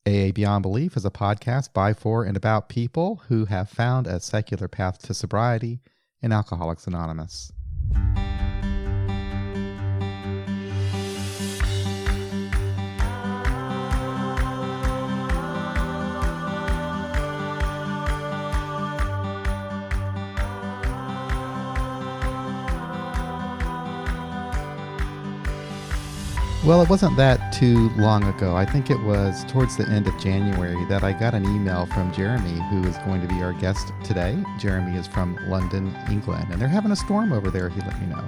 AA Beyond Belief is a podcast by, for, and about people who have found a secular path to sobriety in Alcoholics Anonymous. Well, it wasn't that too long ago. I think it was towards the end of January that I got an email from Jeremy, who is going to be our guest today. Jeremy is from London, England, and they're having a storm over there, he let me know.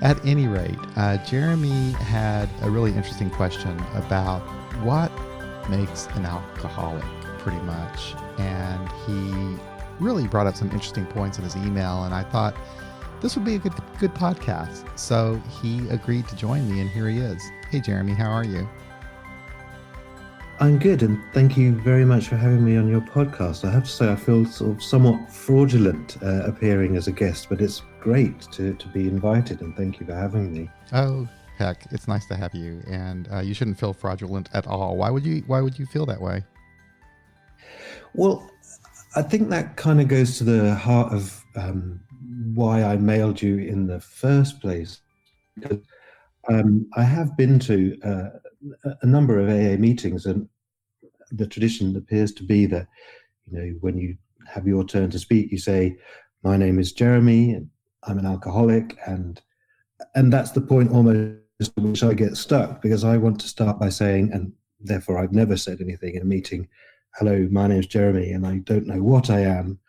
At any rate, Jeremy had a really interesting question about what makes an alcoholic, pretty much. And he really brought up some interesting points in his email, and I thought, this would be a good podcast. So he agreed to join me, and here he is. Hey, Jeremy, how are you? I'm good, and thank you very much for having me on your podcast. I have to say I feel sort of somewhat fraudulent appearing as a guest, but it's great to be invited, and thank you for having me. Oh, heck, it's nice to have you, and you shouldn't feel fraudulent at all. Why would you feel that way? Well, I think that kind of goes to the heart of why I mailed you in the first place, because I have been to a number of AA meetings, and the tradition appears to be that, when you have your turn to speak, you say, "My name is Jeremy, and I'm an alcoholic," and that's the point almost at which I get stuck, because I want to start by saying, and therefore I've never said anything in a meeting, "Hello, my name is Jeremy, and I don't know what I am.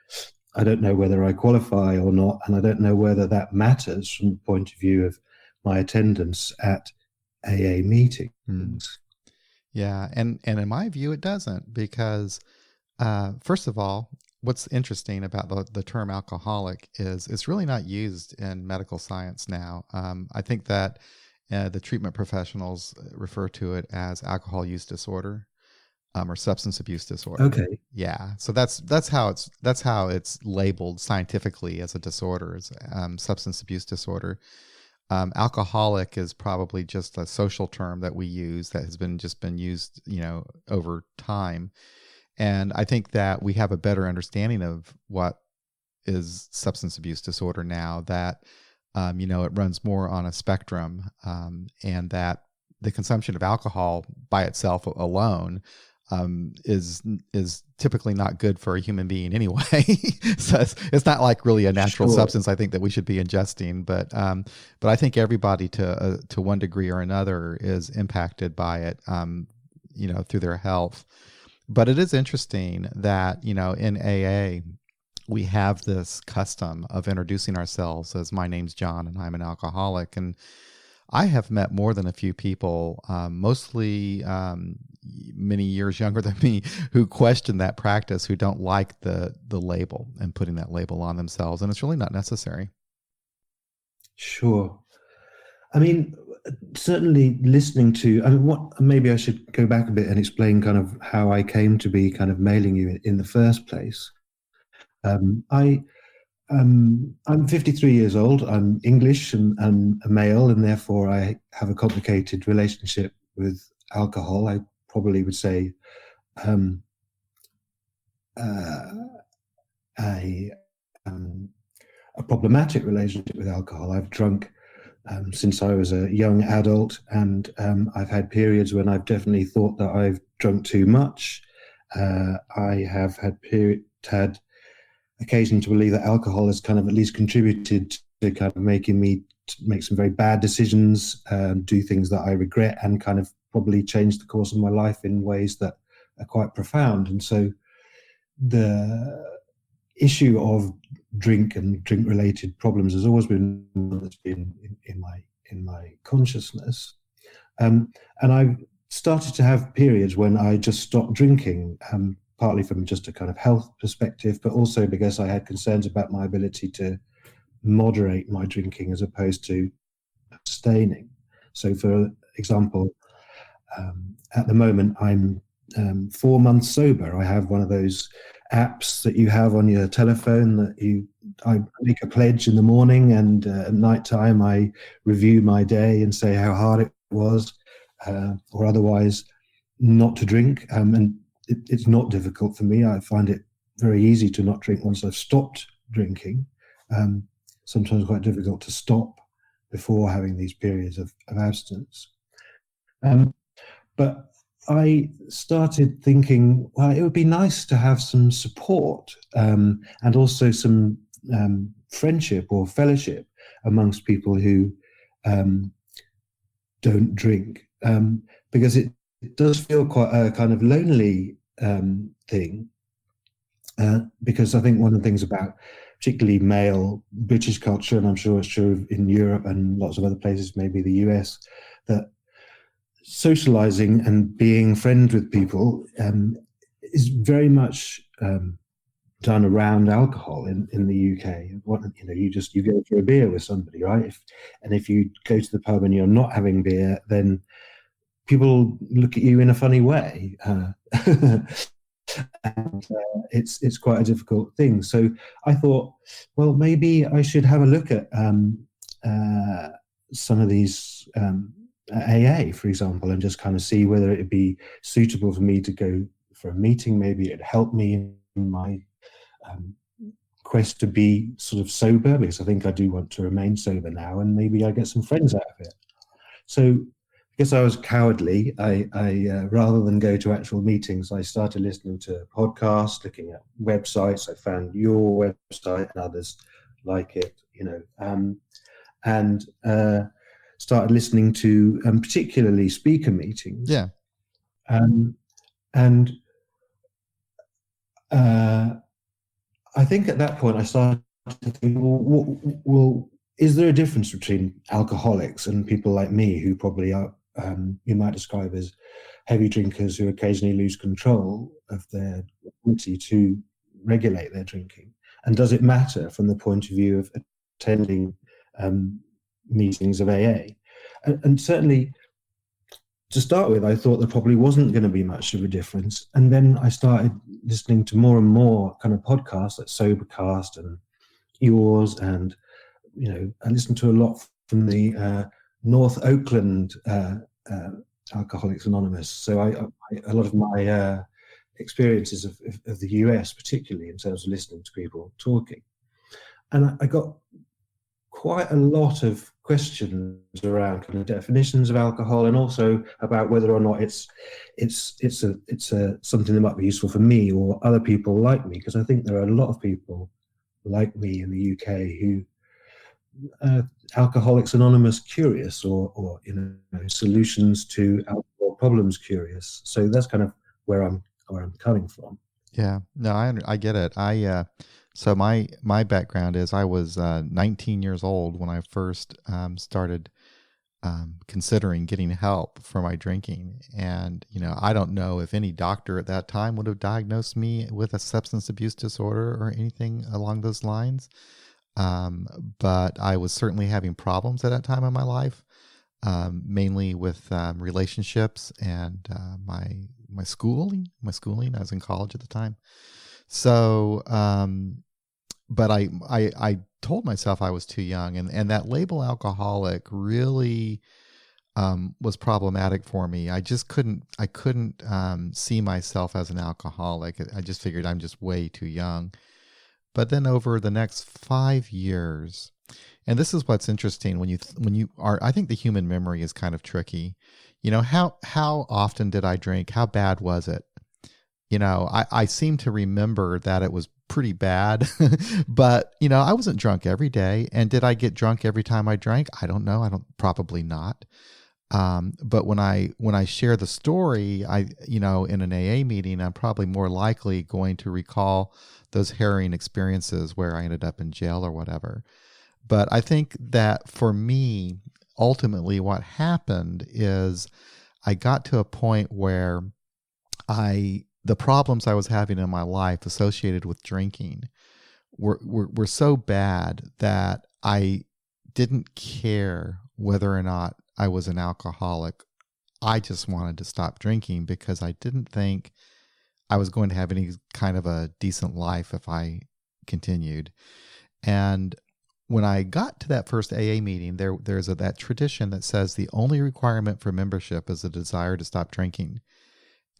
I don't know whether I qualify or not, and I don't know whether that matters from the point of view of my attendance at AA meetings." Yeah, and in my view, it doesn't, because first of all, what's interesting about the term alcoholic is it's really not used in medical science now. I think that the treatment professionals refer to it as alcohol use disorder. Or substance abuse disorder. Okay. Yeah. So that's how it's labeled scientifically as a disorder, is substance abuse disorder. Alcoholic is probably just a social term that we use that has been used, over time. And I think that we have a better understanding of what is substance abuse disorder now, that it runs more on a spectrum, and that the consumption of alcohol by itself alone is typically not good for a human being anyway. So it's not like really a natural substance, I think, that we should be ingesting. But I think everybody to one degree or another is impacted by it, through their health. But it is interesting that, in AA, we have this custom of introducing ourselves as, "My name's John and I'm an alcoholic." And I have met more than a few people, mostly many years younger than me, who question that practice, who don't like the label and putting that label on themselves. And it's really not necessary. Sure. I mean, certainly listening to, maybe I should go back a bit and explain kind of how I came to be kind of mailing you in the first place. I'm 53 years old. I'm English and a male, and therefore I have a complicated relationship with alcohol. I probably would say a problematic relationship with alcohol. I've drunk since I was a young adult, and I've had periods when I've definitely thought that I've drunk too much. I have had occasion to believe that alcohol has kind of at least contributed to kind of making me make some very bad decisions, do things that I regret, and kind of probably change the course of my life in ways that are quite profound. And so the issue of drink and drink related problems has always been one that's been in my consciousness. And I've started to have periods when I just stopped drinking, partly from just a kind of health perspective, but also because I had concerns about my ability to moderate my drinking as opposed to abstaining. So, for example, at the moment I'm 4 months sober. I have one of those apps that you have on your telephone that I make a pledge in the morning, and at night time I review my day and say how hard it was, or otherwise not to drink, and it's not difficult for me. I find it very easy to not drink once I've stopped drinking. Sometimes quite difficult to stop before having these periods of abstinence. But I started thinking, well, it would be nice to have some support and also some friendship or fellowship amongst people who don't drink, because it does feel quite a kind of lonely thing. Because I think one of the things about particularly male British culture, and I'm sure it's true in Europe and lots of other places, maybe the US, that socializing and being friends with people is very much done around alcohol in the UK. You go for a beer with somebody, right? If you go to the pub and you're not having beer, then people look at you in a funny way. And it's quite a difficult thing. So I thought, well, maybe I should have a look at some of these AA, for example, and just kind of see whether it'd be suitable for me to go for a meeting. Maybe it'd help me in my quest to be sort of sober, because I think I do want to remain sober now, and maybe I get some friends out of it. So because I was cowardly, I rather than go to actual meetings, I started listening to podcasts, looking at websites. I found your website and others like it, and started listening to particularly speaker meetings. Yeah. And I think at that point I started to think, well, is there a difference between alcoholics and people like me who probably are, you might describe as heavy drinkers who occasionally lose control of their ability to regulate their drinking? And does it matter from the point of view of attending meetings of AA? And certainly, to start with, I thought there probably wasn't going to be much of a difference. And then I started listening to more and more kind of podcasts like Sobercast and yours, and I listened to a lot from the North Oakland Alcoholics Anonymous. So a lot of my experiences of the US, particularly in terms of listening to people talking, and I got quite a lot of questions around kind of definitions of alcohol, and also about whether or not it's something that might be useful for me or other people like me, because I think there are a lot of people like me in the UK who Alcoholics Anonymous curious, or solutions to alcohol problems curious. So that's kind of where I'm coming from. Yeah, no, I get it. So my background is I was 19 years old when I first started considering getting help for my drinking. And, I don't know if any doctor at that time would have diagnosed me with a substance abuse disorder or anything along those lines. But I was certainly having problems at that time in my life, mainly with relationships and my schooling. I was in college at the time. So, but I told myself I was too young, and that label alcoholic really was problematic for me. I couldn't see myself as an alcoholic. I just figured I'm just way too young. But then over the next 5 years, and this is what's interesting when you are, I think the human memory is kind of tricky. How often did I drink? How bad was it? I seem to remember that it was pretty bad, but I wasn't drunk every day. And did I get drunk every time I drank? I don't know. Probably not. But when I share the story, in an AA meeting, I'm probably more likely going to recall those harrowing experiences where I ended up in jail or whatever. But I think that for me, ultimately what happened is I got to a point where the problems I was having in my life associated with drinking were so bad that I didn't care whether or not I was an alcoholic. I just wanted to stop drinking because I didn't think I was going to have any kind of a decent life if I continued. And when I got to that first AA meeting, there's that tradition that says the only requirement for membership is a desire to stop drinking.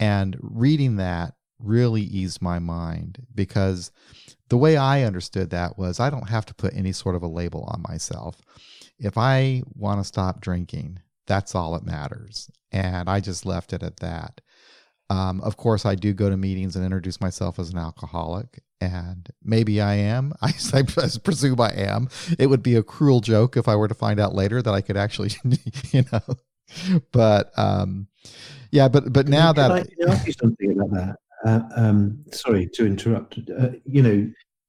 And reading that really eased my mind, because the way I understood that was I don't have to put any sort of a label on myself. If I want to stop drinking, that's all that matters. And I just left it at that. Of course, I do go to meetings and introduce myself as an alcoholic, and maybe I am. I presume I am. It would be a cruel joke if I were to find out later that I could actually, you know. But yeah, but now Can I that ask you something about that? Sorry to interrupt.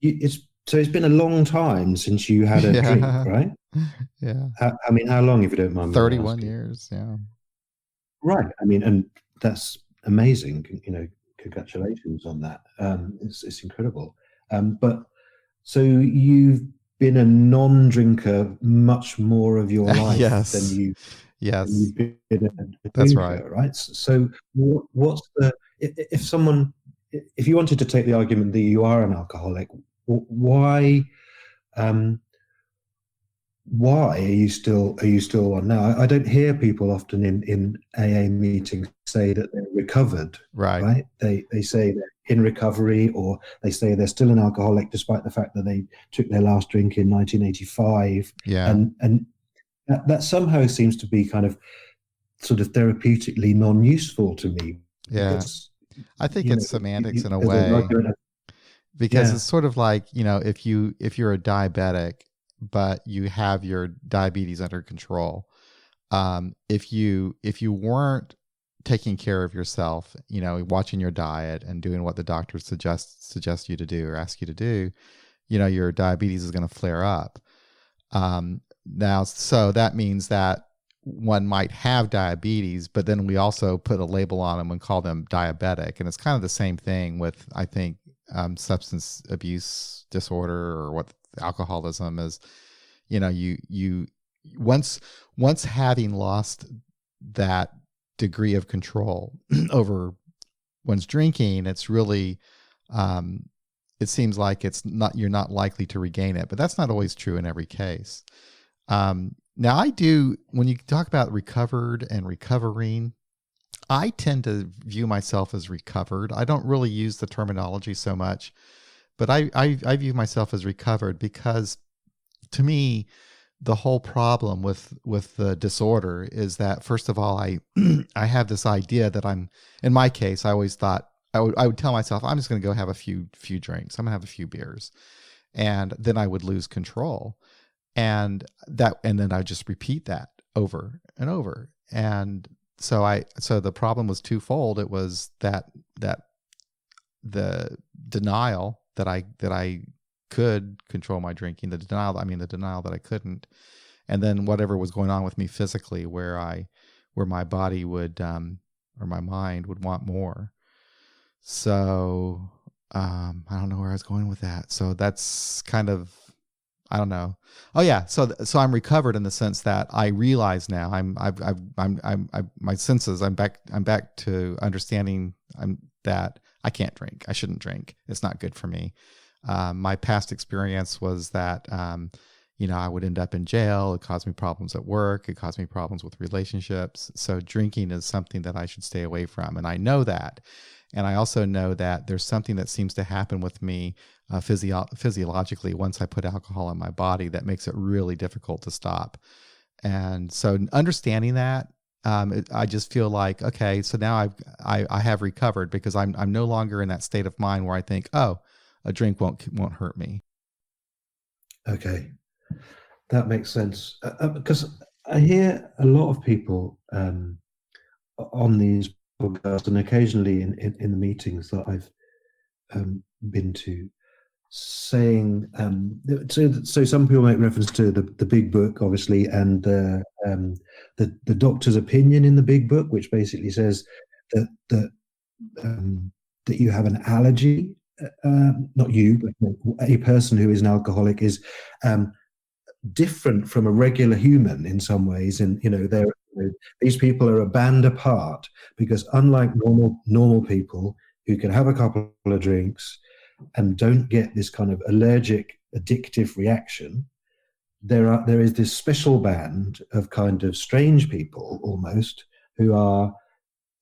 It's been a long time since you had a drink, yeah, right? yeah, I mean, how long, if you don't mind me 31 asking? years, yeah. Right. I mean, and that's amazing. Congratulations on that. It's incredible. But so you've been a non-drinker much more of your life than Yes, yes, you've been a that's right. drinker, right? So what's if you wanted to take the argument that you are an alcoholic, why um, why are you still one now? I don't hear people often in AA meetings say that they're recovered, Right. right? They say they're in recovery, or they say they're still an alcoholic despite the fact that they took their last drink in 1985, Yeah, and that somehow seems to be kind of sort of therapeutically non-useful to me, yeah. because I think it's semantics in a there's an way, argument of, because yeah. it's sort of like, if you're a diabetic but you have your diabetes under control, if you weren't taking care of yourself, watching your diet and doing what the doctor suggest you to do or ask you to do, your diabetes is going to flare up. Now, so that means that one might have diabetes, but then we also put a label on them and call them diabetic. And it's kind of the same thing with, I think, substance abuse disorder, or what alcoholism is. You once having lost that degree of control over one's drinking, it's really, it seems like you're not likely to regain it, but that's not always true in every case. Now, when you talk about recovered and recovering, I tend to view myself as recovered. I don't really use the terminology so much, but I view myself as recovered, because to me, the whole problem with the disorder is that, first of all, I I have this idea that in my case, I always thought I would tell myself, I'm just going to go have a few drinks. I'm going to have a few beers, and then I would lose control. And then I just repeat that over and over. And so the problem was twofold. It was that the denial that I could control my drinking, the denial that I couldn't, and then whatever was going on with me physically, where my body would, or my mind would want more. So I don't know where I was going with that. So that's kind of, I don't know. Oh yeah, so I'm recovered in the sense that I realize now my senses. I'm back to understanding that I can't drink. I shouldn't drink. It's not good for me. My past experience was that I would end up in jail. It caused me problems at work. It caused me problems with relationships. So drinking is something that I should stay away from, and I know that. And I also know that there's something that seems to happen with me physiologically once I put alcohol in my body that makes it really difficult to stop. And so understanding that, I just feel like, okay, so now I have recovered, because I'm no longer in that state of mind where I think, oh, a drink won't hurt me. Okay, that makes sense. Because I hear a lot of people on these podcasts, and occasionally in the meetings that I've been to, saying, so some people make reference to the big book, obviously, and the doctor's opinion in the big book, which basically says that that you have an allergy. Not you, but a person who is an alcoholic is different from a regular human in some ways, and these people are a band apart, because unlike normal people who can have a couple of drinks and don't get this kind of allergic addictive reaction, there is this special band of kind of strange people almost, who are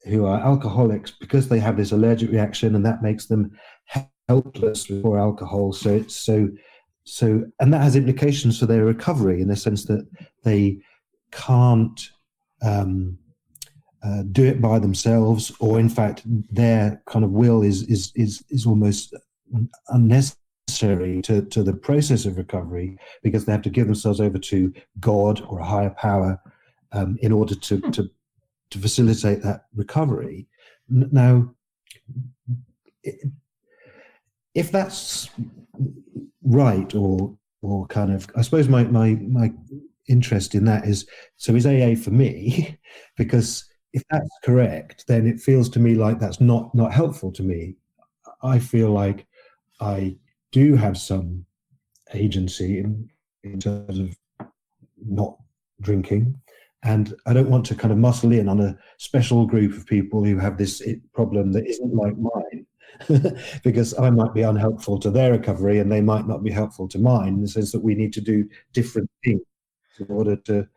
who are alcoholics because they have this allergic reaction, and that makes them helpless before alcohol. And that has implications for their recovery in the sense that they can't do it by themselves, or in fact, their kind of will is almost unnecessary to the process of recovery, because they have to give themselves over to God or a higher power in order to facilitate that recovery. Now, if that's right, or kind of, I suppose my interest in that is AA for me? Because if that's correct, then it feels to me like that's not helpful to me. I feel like I do have some agency in terms of not drinking, and I don't want to kind of muscle in on a special group of people who have this problem that isn't like mine. Because I might be unhelpful to their recovery and they might not be helpful to mine, in the sense that we need to do different things in order to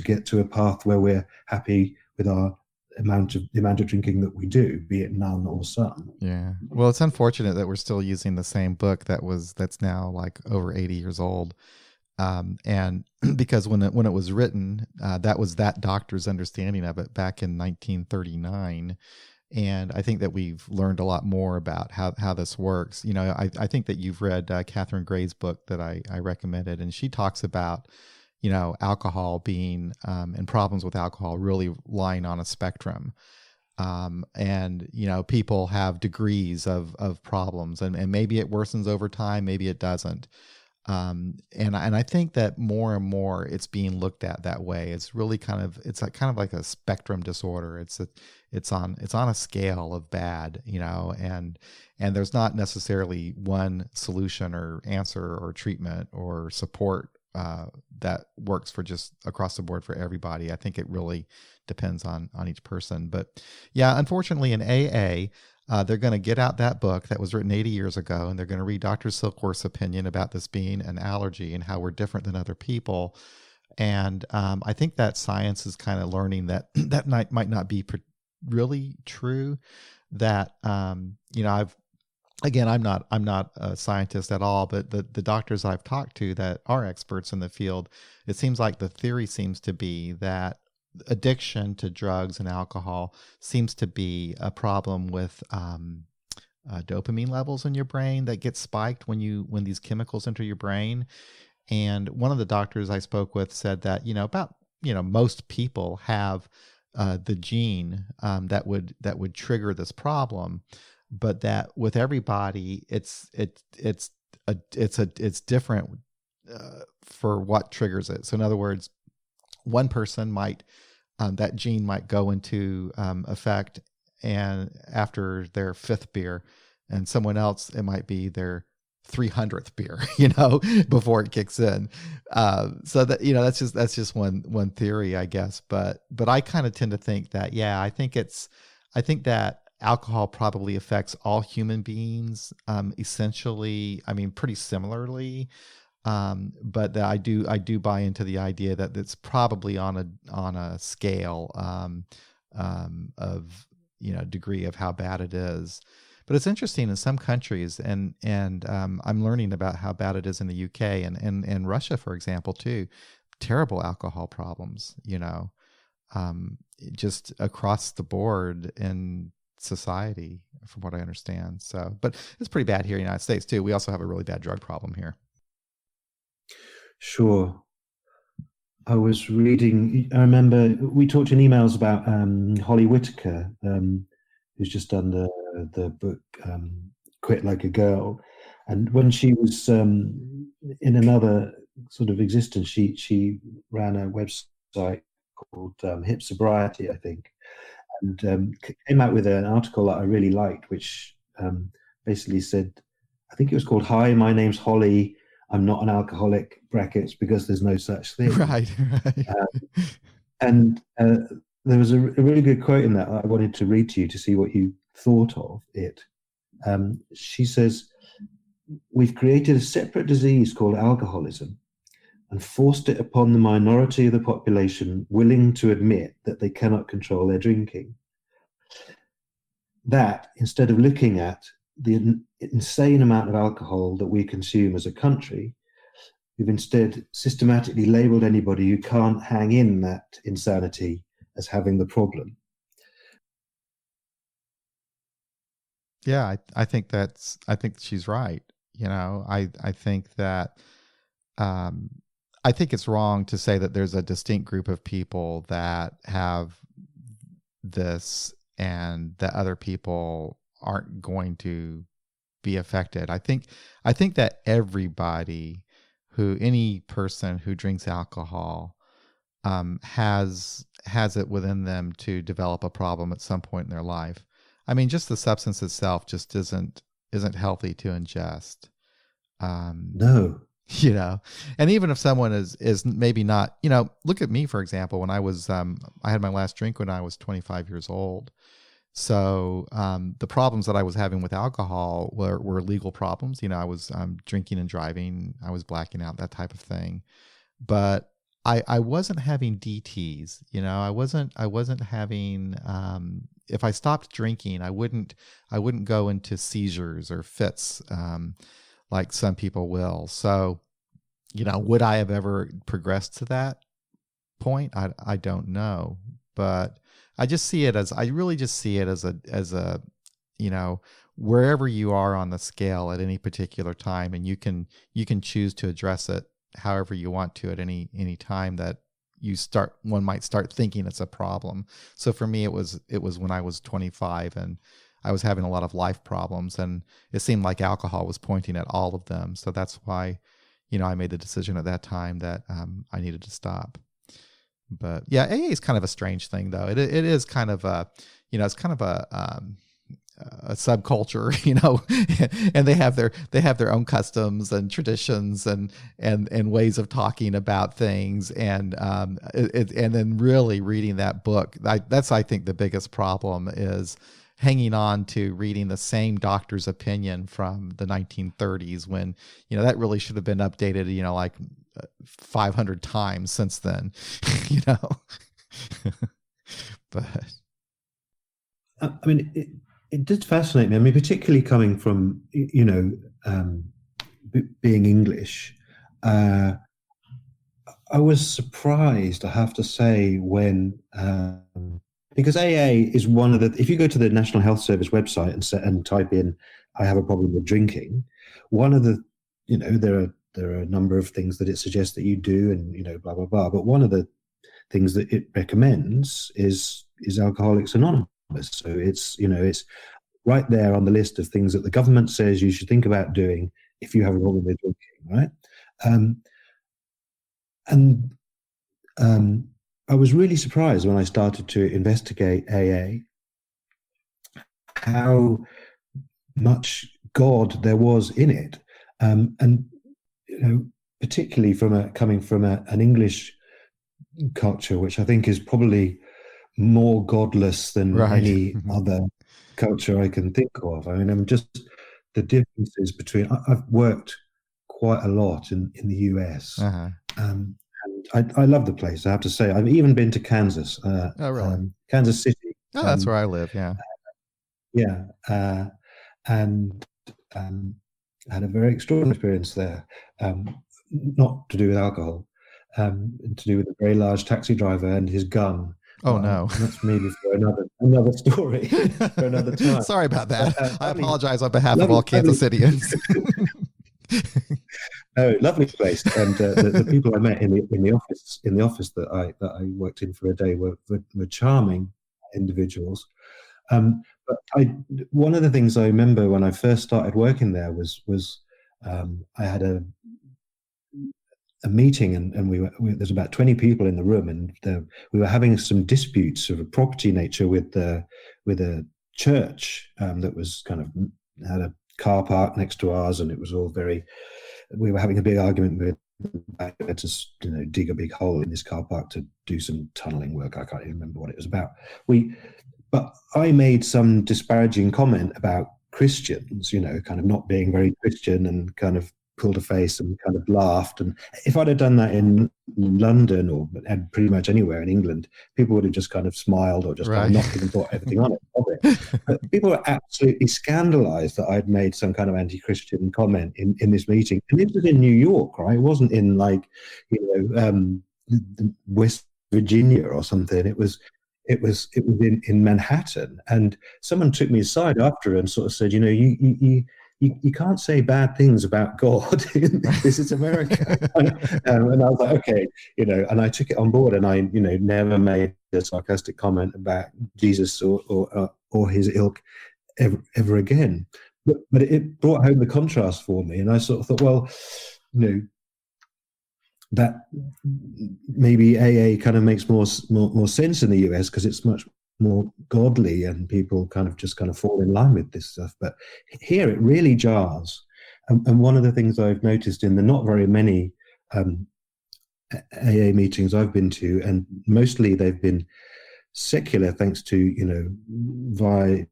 get to a path where we're happy with the amount of drinking that we do, be it none or some. Yeah. Well, it's unfortunate that we're still using the same book that's now like over 80 years old. And because when it was written, that was that doctor's understanding of it back in 1939. And I think that we've learned a lot more about how this works. You know, I think that you've read Catherine Gray's book that I recommended, and she talks about, you know, alcohol being and problems with alcohol really lying on a spectrum. And, you know, people have degrees of problems, and maybe it worsens over time, maybe it doesn't. And I think that more and more it's being looked at that way. It's really kind of like a spectrum disorder. It's on a scale of bad, you know, and there's not necessarily one solution or answer or treatment or support that works for just across the board for everybody. I think it really depends on each person. But yeah, unfortunately in AA, they're going to get out that book that was written 80 years ago, and they're going to read Dr. Silkworth's opinion about this being an allergy and how we're different than other people. And I think that science is kind of learning that might not be really true. That you know, I'm not a scientist at all, but the doctors I've talked to that are experts in the field, it seems like the theory seems to be that addiction to drugs and alcohol seems to be a problem with dopamine levels in your brain that get spiked when these chemicals enter your brain. And one of the doctors I spoke with said that, you know, most people have the gene that would trigger this problem, but that with everybody it's different for what triggers it. So in other words, one person might that gene might go into effect and after their 5th beer, and someone else it might be their 300th beer, you know, before it kicks in. So that, you know, that's just one theory, I guess. But I kind of tend to think that, yeah, I think that alcohol probably affects all human beings essentially. I mean, pretty similarly. But that I do buy into the idea that it's probably on a scale of, you know, degree of how bad it is. But it's interesting in some countries, and I'm learning about how bad it is in the UK and Russia, for example, too. Terrible alcohol problems, you know, just across the board in society, from what I understand. So, but it's pretty bad here in the United States too. We also have a really bad drug problem here. Sure. I was reading, I remember we talked in emails about Holly Whitaker, who's just done the book Quit Like a Girl. And when she was in another sort of existence, she ran a website called Hip Sobriety, I think, and came out with an article that I really liked, which basically said, I think it was called Hi, My Name's Holly, I'm not an alcoholic, brackets, because there's no such thing. Right. And there was a really good quote in that I wanted to read to you to see what you thought of it. She says, we've created a separate disease called alcoholism and forced it upon the minority of the population willing to admit that they cannot control their drinking. that instead of looking at the insane amount of alcohol that we consume as a country, we've instead systematically labeled anybody who can't hang in that insanity as having the problem. Yeah, I think she's right. I think that I think it's wrong to say that there's a distinct group of people that have this and that other people aren't going to be affected. I think that any person who drinks alcohol has it within them to develop a problem at some point in their life. I mean, just the substance itself just isn't healthy to ingest. No. And even if someone is maybe not, look at me, for example, when I was, I had my last drink when I was 25 years old. So the problems that I was having with alcohol were legal problems. I was drinking and driving, I was blacking out, that type of thing. But I wasn't having DTs, I wasn't having, if I stopped drinking, I wouldn't go into seizures or fits, like some people will. So, would I have ever progressed to that point? I don't know, but I really just see it as a, wherever you are on the scale at any particular time, and you can choose to address it however you want to at any time that one might start thinking it's a problem. So for me, it was when I was 25 and I was having a lot of life problems, and it seemed like alcohol was pointing at all of them. So that's why, I made the decision at that time that I needed to stop. But yeah, AA is kind of a strange thing, though. It is kind of a, it's kind of a subculture, and they have their own customs and traditions and ways of talking about things, and then really reading that book. That's I think the biggest problem is hanging on to reading the same doctor's opinion from the 1930s when that really should have been updated like 500 times since then. But I mean, it did fascinate me. I mean, particularly coming from being English, I was surprised, I have to say, when because AA is one of the, if you go to the National Health Service website and type in, I have a problem with drinking, one of the, there are a number of things that it suggests that you do, and, blah, blah, blah. But one of the things that it recommends is Alcoholics Anonymous. So it's right there on the list of things that the government says you should think about doing if you have a problem with drinking, right? I was really surprised when I started to investigate AA how much God there was in it, and particularly coming from an English culture, which I think is probably more godless than any other culture I can think of. I mean, I'm just the differences between. I've worked quite a lot in the US. And I love the place, I have to say. I've even been to Kansas. Oh, really? Kansas City. Oh, that's where I live, yeah. And had a very extraordinary experience there. Not to do with alcohol, to do with a very large taxi driver and his gun. Oh, no. That's maybe for another story, for another time. Sorry about that. I apologize on behalf of all Kansas Cityans. Oh, lovely place, and the people I met in the office that I worked in for a day were charming individuals. But one of the things I remember when I first started working there was I had a meeting, and there's about 20 people in the room, and we were having some disputes of a property nature with a church that was kind of had a car park next to ours, and it was all very. We were having a big argument with to dig a big hole in this car park to do some tunneling work. I can't even remember what it was about. But I made some disparaging comment about Christians, kind of not being very Christian and kind of pulled a face and kind of laughed. And if I'd have done that in London or and pretty much anywhere in England, people would have just kind of smiled or just kind of Right. not even thought everything on it. But people were absolutely scandalized that I'd made some kind of anti-Christian comment in this meeting. And it was in New York, right? It wasn't in like, West Virginia or something. It was in Manhattan. And someone took me aside after and sort of said, you can't say bad things about God. This is America. And I was like, okay, and I took it on board, and I, never made a sarcastic comment about Jesus or his ilk ever again. But it brought home the contrast for me, and I sort of thought, well, that maybe AA kind of makes more sense in the US because it's much more godly and people kind of fall in line with this stuff. But here it really jars. And one of the things I've noticed in the not very many AA meetings I've been to, and mostly they've been secular, thanks to via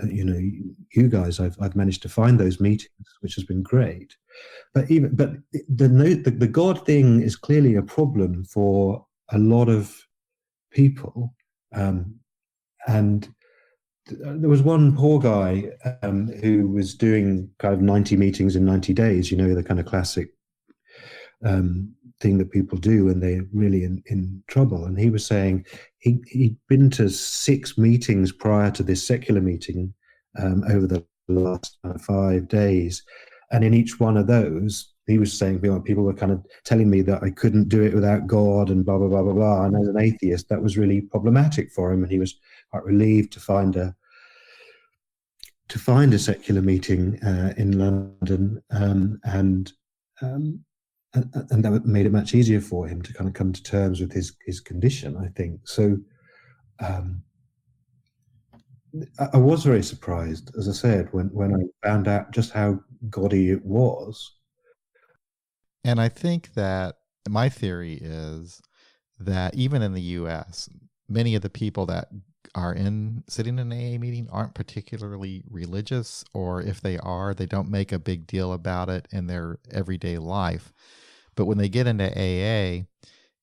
you guys, I've managed to find those meetings, which has been great. But the God thing is clearly a problem for a lot of people. And there was one poor guy who was doing kind of 90 meetings in 90 days, the kind of classic thing that people do when they're really in trouble. And he was saying he'd been to 6 meetings prior to this secular meeting over the last 5 days. And in each one of those, he was saying, people were kind of telling me that I couldn't do it without God and blah, blah, blah, blah, blah. And as an atheist, that was really problematic for him. And he was quite relieved to find a secular meeting in London. And that made it much easier for him to kind of come to terms with his condition, I think. So I was very surprised, as I said, when I found out just how gaudy it was. And I think that my theory is that even in the US, many of the people that are sitting in an AA meeting aren't particularly religious, or if they are, they don't make a big deal about it in their everyday life. But when they get into AA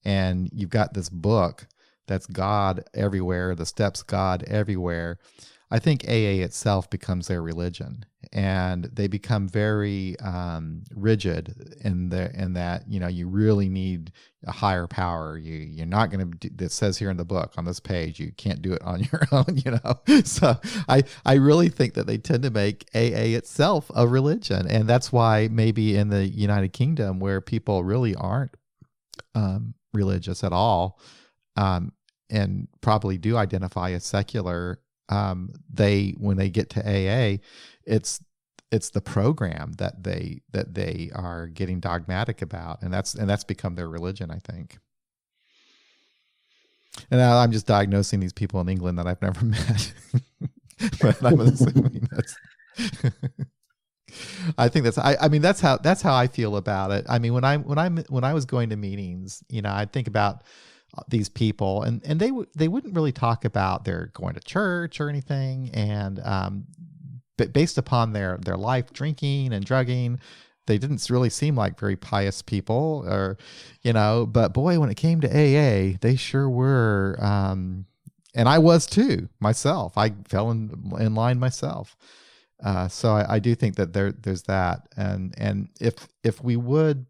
and you've got this book that's God everywhere, the steps God everywhere, I think AA itself becomes their religion, and they become very rigid in that you really need a higher power. You're not going to. That says here in the book on this page, you can't do it on your own. So I really think that they tend to make AA itself a religion, and that's why maybe in the United Kingdom, where people really aren't religious at all, and probably do identify as secular. When they get to AA, it's the program that they are getting dogmatic about, and that's become their religion, I think. And I'm just diagnosing these people in England that I've never met, but I'm assuming that's. I think that's. I mean, that's how I feel about it. I mean, when I was going to meetings, I'd think about these people, and they wouldn't really talk about their going to church or anything, and but based upon their life drinking and drugging, they didn't really seem like very pious people, or but boy, when it came to AA, they sure were, and I was too myself. I fell in line myself. So I do think that there's that, and if we would,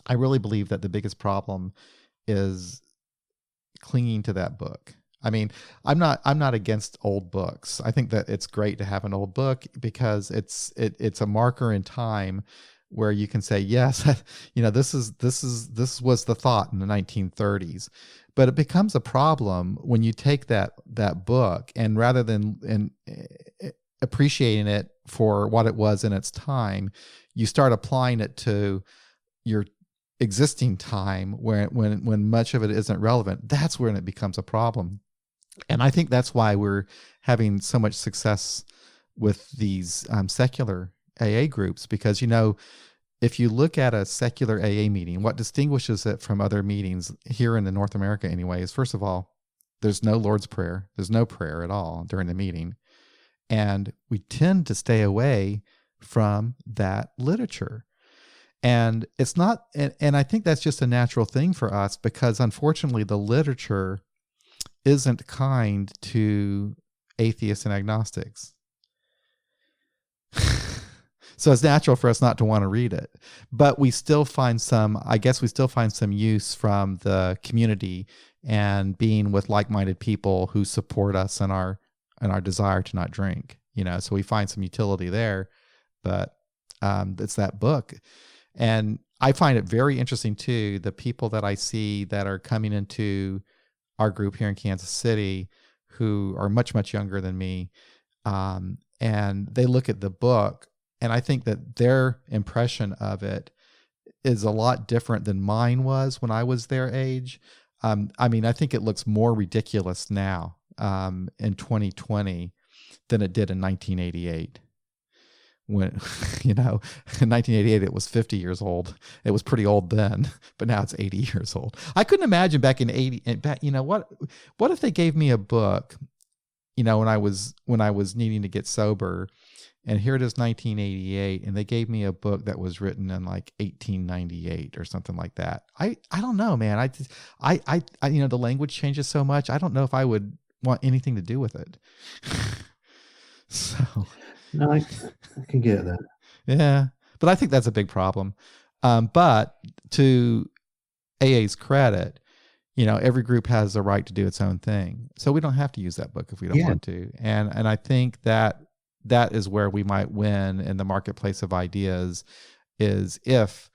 I really believe that the biggest problem is clinging to that book. I mean, I'm not against old books. I think that it's great to have an old book because it's a marker in time where you can say, yes, this was the thought in the 1930s. But it becomes a problem when you take that book, and rather than appreciating it for what it was in its time, you start applying it to your existing time when much of it isn't relevant. That's when it becomes a problem. And I think that's why we're having so much success with these secular AA groups, because if you look at a secular AA meeting, what distinguishes it from other meetings here in North America anyway is, first of all, there's no Lord's Prayer. There's no prayer at all during the meeting. And we tend to stay away from that literature. And it's not, and I think that's just a natural thing for us because unfortunately the literature isn't kind to atheists and agnostics. So it's natural for us not to want to read it. But we still find some, I guess we still find some use from the community and being with like-minded people who support us in our desire to not drink. So we find some utility there. But it's that book. And I find it very interesting too, the people that I see that are coming into our group here in Kansas City who are much, much younger than me. And they look at the book, and I think that their impression of it is a lot different than mine was when I was their age. I mean, I think it looks more ridiculous now in 2020 than it did in 1988. When, in 1988, it was 50 years old. It was pretty old then, but now it's 80 years old. I couldn't imagine back in 80, what if they gave me a book, when I was needing to get sober, and here it is 1988, and they gave me a book that was written in like 1898 or something like that. I don't know, man. I the language changes so much. I don't know if I would want anything to do with it. So. No, I can get that. Yeah, but I think that's a big problem. But to AA's credit, every group has the right to do its own thing. So we don't have to use that book if we don't want to. And I think that is where we might win in the marketplace of ideas, is if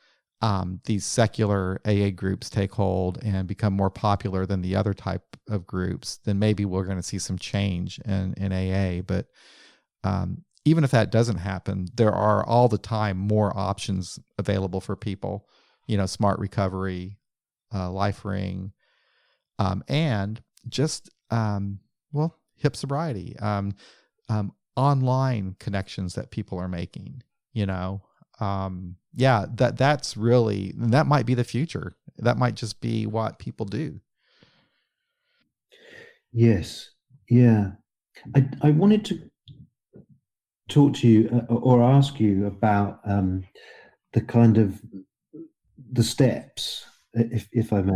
these secular AA groups take hold and become more popular than the other type of groups, then maybe we're going to see some change in AA. But even if that doesn't happen, there are all the time more options available for people, Smart Recovery, Life Ring, and just, hip sobriety, online connections that people are making, that's really, that might be the future. That might just be what people do. Yes. Yeah. I wanted to talk to you or ask you about the kind of the steps, if I may.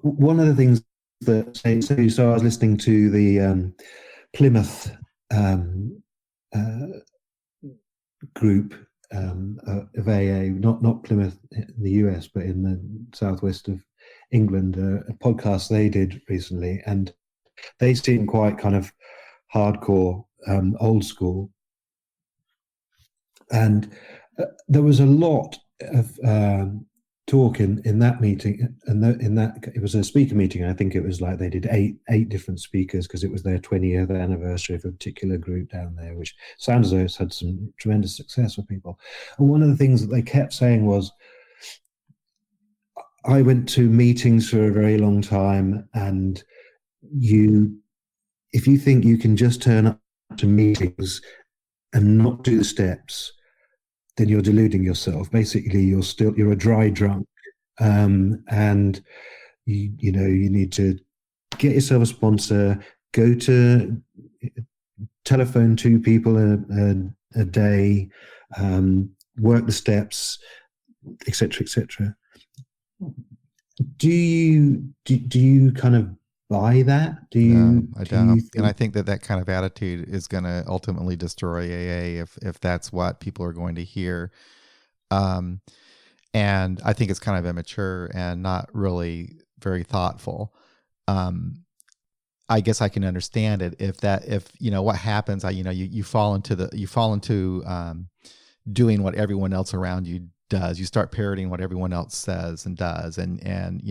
One of the things that so I was listening to the Plymouth group of AA, not Plymouth in the US, but in the southwest of England, a podcast they did recently, and they seem quite kind of hardcore, old school. And there was a lot of talk in that meeting, and it was a speaker meeting. I think it was like they did eight different speakers because it was their 20th anniversary of a particular group down there, which sounds as though it's had some tremendous success for people. And one of the things that they kept saying was, I went to meetings for a very long time, and if you think you can just turn up to meetings and not do the steps, then you're deluding yourself. Basically, you're a dry drunk, and you need to get yourself a sponsor, go to telephone 2 people a day, work the steps, etc., etc. Do you kind of buy that? No, I don't. And I think that kind of attitude is going to ultimately destroy AA if that's what people are going to hear. And I think it's kind of immature and not really very thoughtful. I guess I can understand it if what happens, you fall into doing what everyone else around you does. You start parroting what everyone else says and does. And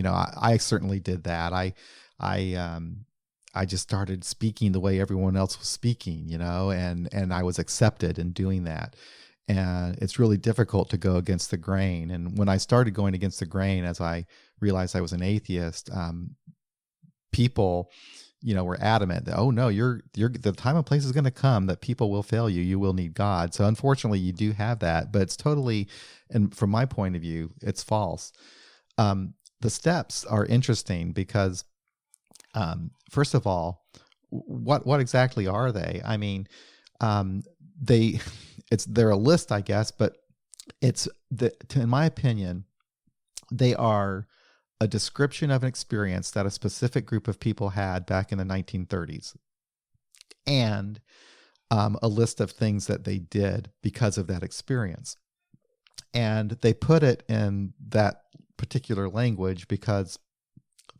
I certainly did that. I just started speaking the way everyone else was speaking, and I was accepted in doing that. And it's really difficult to go against the grain. And when I started going against the grain, as I realized I was an atheist, people, were adamant that, oh no, the time and place is going to come that people will fail you. You will need God. So unfortunately you do have that, but it's totally, and from my point of view, it's false. The steps are interesting because, first of all, what exactly are they? I mean, they're a list, I guess, but in my opinion, they are a description of an experience that a specific group of people had back in the 1930s, and a list of things that they did because of that experience. And they put it in that particular language because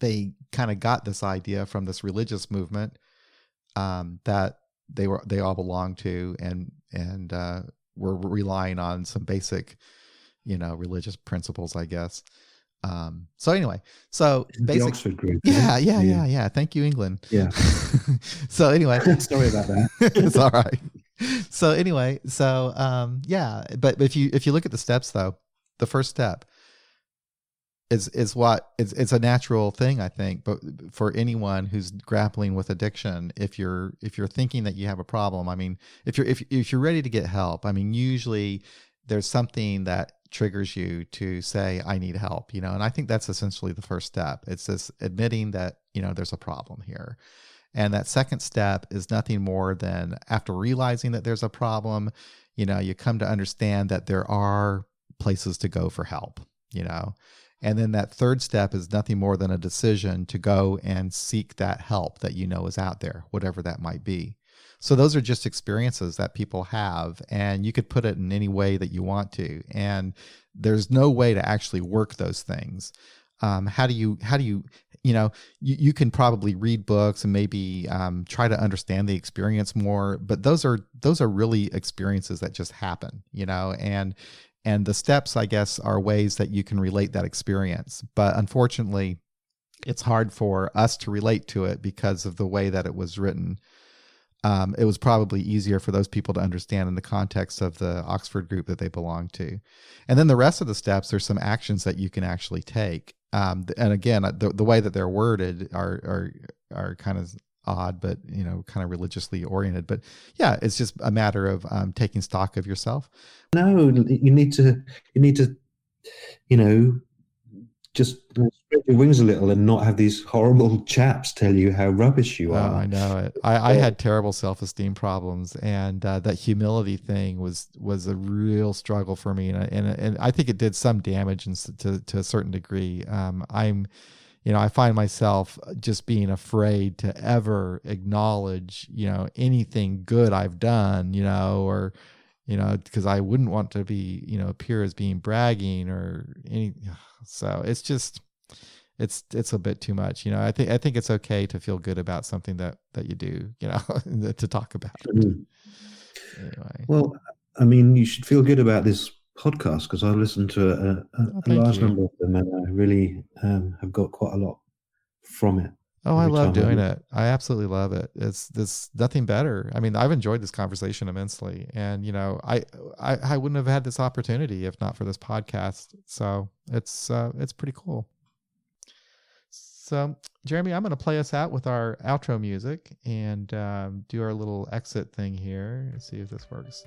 they kind of got this idea from this religious movement that they all belonged to, and were relying on some basic, religious principles, I guess. So anyway, the Oxford group. Yeah. Thank you, England. Yeah. So anyway, sorry about that. It's all right. So anyway, but if you look at the steps, though, the first step is it's a natural thing, I think, but for anyone who's grappling with addiction, if you're thinking that you have a problem, I mean, if you're ready to get help, I mean, usually there's something that triggers you to say, I need help, and I think that's essentially the first step. It's this admitting that, there's a problem here. And that second step is nothing more than, after realizing that there's a problem, you come to understand that there are places to go for help, and then that third step is nothing more than a decision to go and seek that help that is out there, whatever that might be. So those are just experiences that people have, and you could put it in any way that you want to. And there's no way to actually work those things. How do you you can probably read books and maybe try to understand the experience more, but those are really experiences that just happen, and the steps, I guess, are ways that you can relate that experience. But unfortunately, it's hard for us to relate to it because of the way that it was written. It was probably easier for those people to understand in the context of the Oxford group that they belong to. And then the rest of the steps, there's some actions that you can actually take. And again, the way that they're worded are kind of odd, but kind of religiously oriented. But yeah, it's just a matter of taking stock of yourself. No, you need to just spread your wings a little and not have these horrible chaps tell you how rubbish you are. I know it. I had terrible self-esteem problems, and that humility thing was a real struggle for me, and I think it did some damage to a certain degree. I find myself just being afraid to ever acknowledge, anything good I've done, or because I wouldn't want to be, appear as being bragging or any. So it's just, it's a bit too much. I think it's okay to feel good about something that you do, to talk about. Anyway. Well, I mean, you should feel good about this podcast, because I've listened to a large number of them, and I really have got quite a lot from it. Oh, I love doing it. I absolutely love it. It's nothing better. I mean, I've enjoyed this conversation immensely, and I wouldn't have had this opportunity if not for this podcast. So it's pretty cool. So Jeremy, I'm going to play us out with our outro music and do our little exit thing here. Let's see if this works.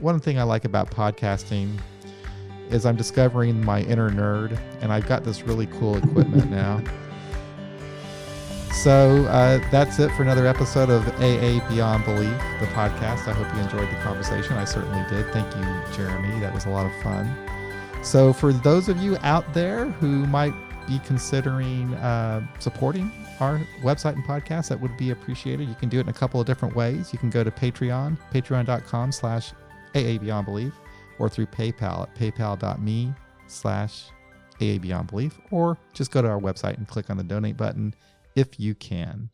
One thing I like about podcasting is I'm discovering my inner nerd, and I've got this really cool equipment now. So that's it for another episode of AA Beyond Belief, the podcast. I hope you enjoyed the conversation. I certainly did. Thank you, Jeremy. That was a lot of fun. So for those of you out there who might be considering supporting our website and podcast, that would be appreciated. You can do it in a couple of different ways. You can go to Patreon, patreon.com/AA Beyond Belief, or through PayPal at paypal.me/AA Beyond Belief, or just go to our website and click on the donate button if you can.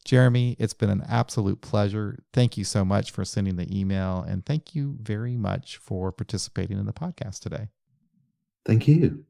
Jeremy, it's been an absolute pleasure. Thank you so much for sending the email, and thank you very much for participating in the podcast today. Thank you.